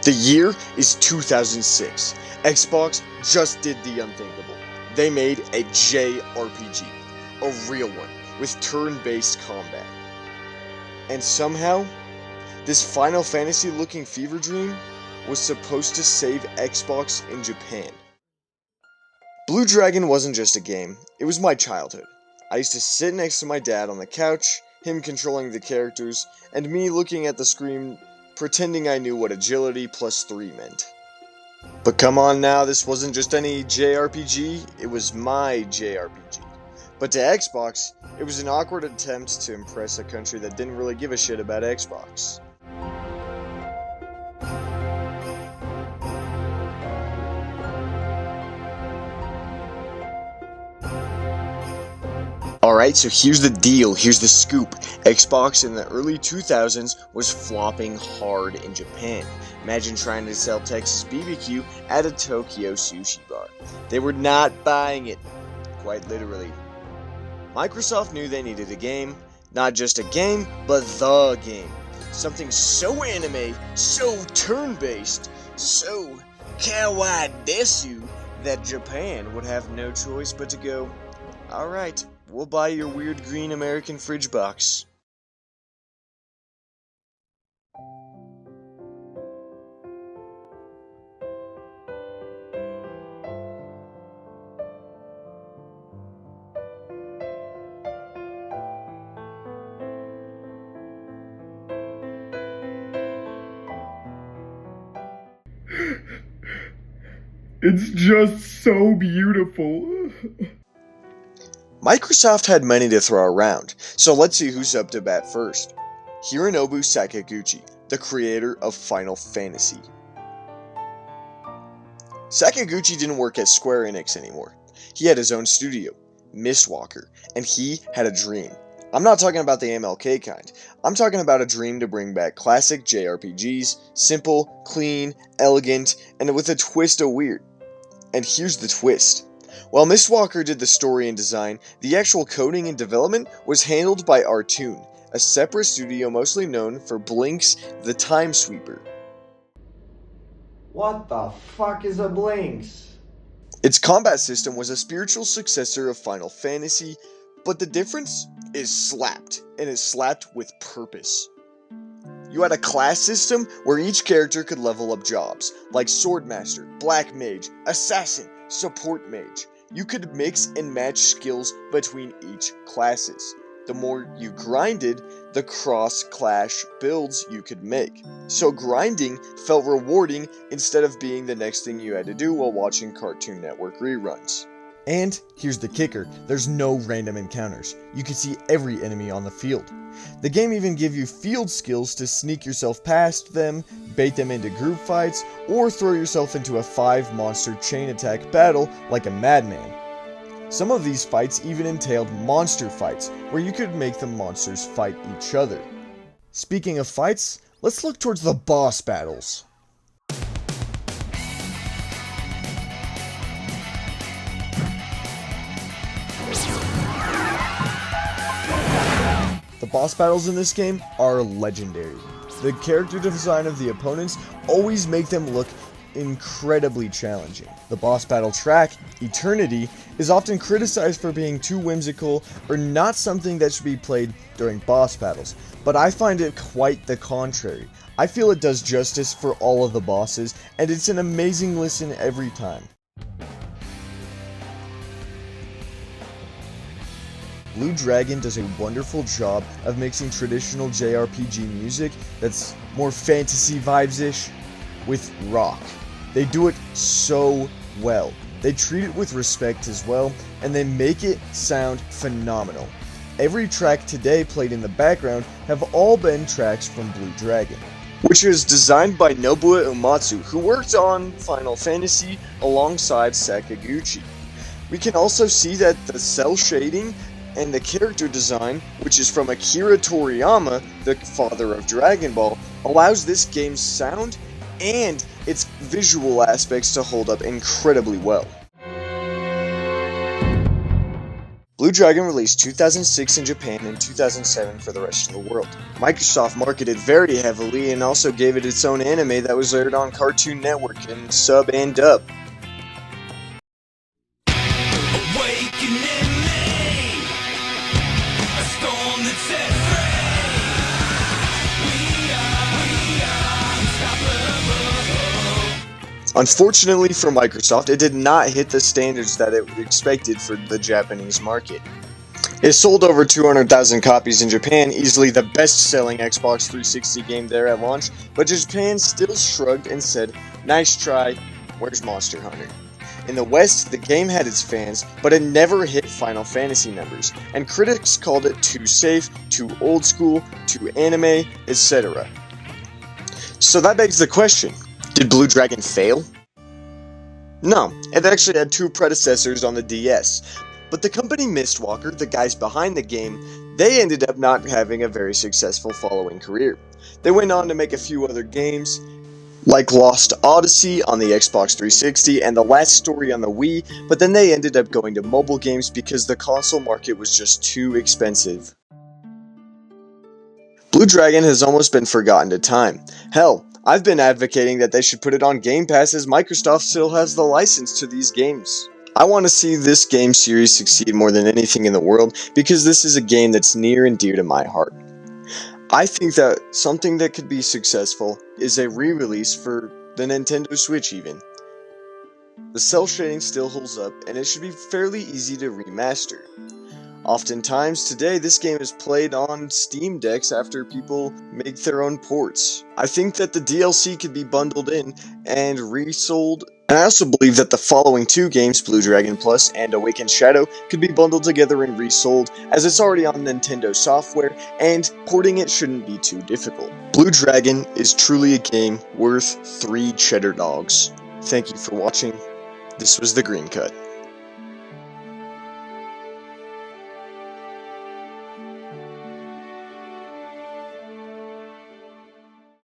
The year is 2006. Xbox just did the unthinkable. They made a JRPG, a real one, with turn-based combat. And somehow, this Final Fantasy-looking fever dream was supposed to save Xbox in Japan. Blue Dragon wasn't just a game, it was my childhood. I used to sit next to my dad on the couch, him controlling the characters, and me looking at the screen pretending I knew what agility plus 3 meant. But come on now, this wasn't just any JRPG, it was my JRPG. But to Xbox, it was an awkward attempt to impress a country that didn't really give a shit about Xbox. Alright, so here's the deal, here's the scoop. Xbox in the early 2000s was flopping hard in Japan. Imagine trying to sell Texas BBQ at a Tokyo sushi bar. They were not buying it, quite literally. Microsoft knew they needed a game, not just a game, but the game. Something so anime, so turn-based, so kawaii desu, that Japan would have no choice but to go, alright, we'll buy your weird green American fridge box. It's just so beautiful. Microsoft had money to throw around, so let's see who's up to bat first. Hironobu Sakaguchi, the creator of Final Fantasy. Sakaguchi didn't work at Square Enix anymore. He had his own studio, Mistwalker, and he had a dream. I'm not talking about the MLK kind. I'm talking about a dream to bring back classic JRPGs, simple, clean, elegant, and with a twist of weird. And here's the twist. While Mistwalker did the story and design, the actual coding and development was handled by Artoon, a separate studio mostly known for Blink's The Time Sweeper. What the fuck is a Blinks? Its combat system was a spiritual successor of Final Fantasy, but the difference is slapped, and it's slapped with purpose. You had a class system where each character could level up jobs, like Swordmaster, Black Mage, Assassin, Support Mage. You could mix and match skills between each classes. The more you grinded, the cross-clash builds you could make. So grinding felt rewarding instead of being the next thing you had to do while watching Cartoon Network reruns. And here's the kicker, there's no random encounters. You can see every enemy on the field. The game even gives you field skills to sneak yourself past them, bait them into group fights, or throw yourself into a 5-monster chain attack battle like a madman. Some of these fights even entailed monster fights, where you could make the monsters fight each other. Speaking of fights, let's look towards the boss battles. The boss battles in this game are legendary. The character design of the opponents always make them look incredibly challenging. The boss battle track, Eternity, is often criticized for being too whimsical or not something that should be played during boss battles, but I find it quite the contrary. I feel it does justice for all of the bosses, and it's an amazing listen every time. Blue Dragon does a wonderful job of mixing traditional JRPG music that's more fantasy vibes-ish with rock. They do it so well. They treat it with respect as well, and they make it sound phenomenal. Every track today played in the background have all been tracks from Blue Dragon, which was designed by Nobuo Uematsu, who worked on Final Fantasy alongside Sakaguchi. We can also see that the cell shading and the character design, which is from Akira Toriyama, the father of Dragon Ball, allows this game's sound and its visual aspects to hold up incredibly well. Blue Dragon released 2006 in Japan and 2007 for the rest of the world. Microsoft marketed very heavily and also gave it its own anime that was aired on Cartoon Network in sub and dub. Unfortunately for Microsoft, it did not hit the standards that it expected for the Japanese market. It sold over 200,000 copies in Japan, easily the best-selling Xbox 360 game there at launch, but Japan still shrugged and said, "Nice try, where's Monster Hunter?" In the West, the game had its fans, but it never hit Final Fantasy numbers, and critics called it too safe, too old school, too anime, etc. So that begs the question, did Blue Dragon fail? No, it actually had two predecessors on the DS, but the company Mistwalker, the guys behind the game, they ended up not having a very successful following career. They went on to make a few other games, like Lost Odyssey on the Xbox 360 and The Last Story on the Wii, but then they ended up going to mobile games because the console market was just too expensive. Blue Dragon has almost been forgotten to time. Hell, I've been advocating that they should put it on Game Pass as Microsoft still has the license to these games. I want to see this game series succeed more than anything in the world because this is a game that's near and dear to my heart. I think that something that could be successful is a re-release for the Nintendo Switch even. The cell shading still holds up and it should be fairly easy to remaster. Oftentimes today this game is played on Steam decks after people make their own ports. I think that the DLC could be bundled in and resold, and I also believe that the following two games, Blue Dragon Plus and Awakened Shadow, could be bundled together and resold as it's already on Nintendo software and porting it shouldn't be too difficult. Blue Dragon is truly a game worth 3 cheddar dogs. Thank you for watching. This was The Green Cut.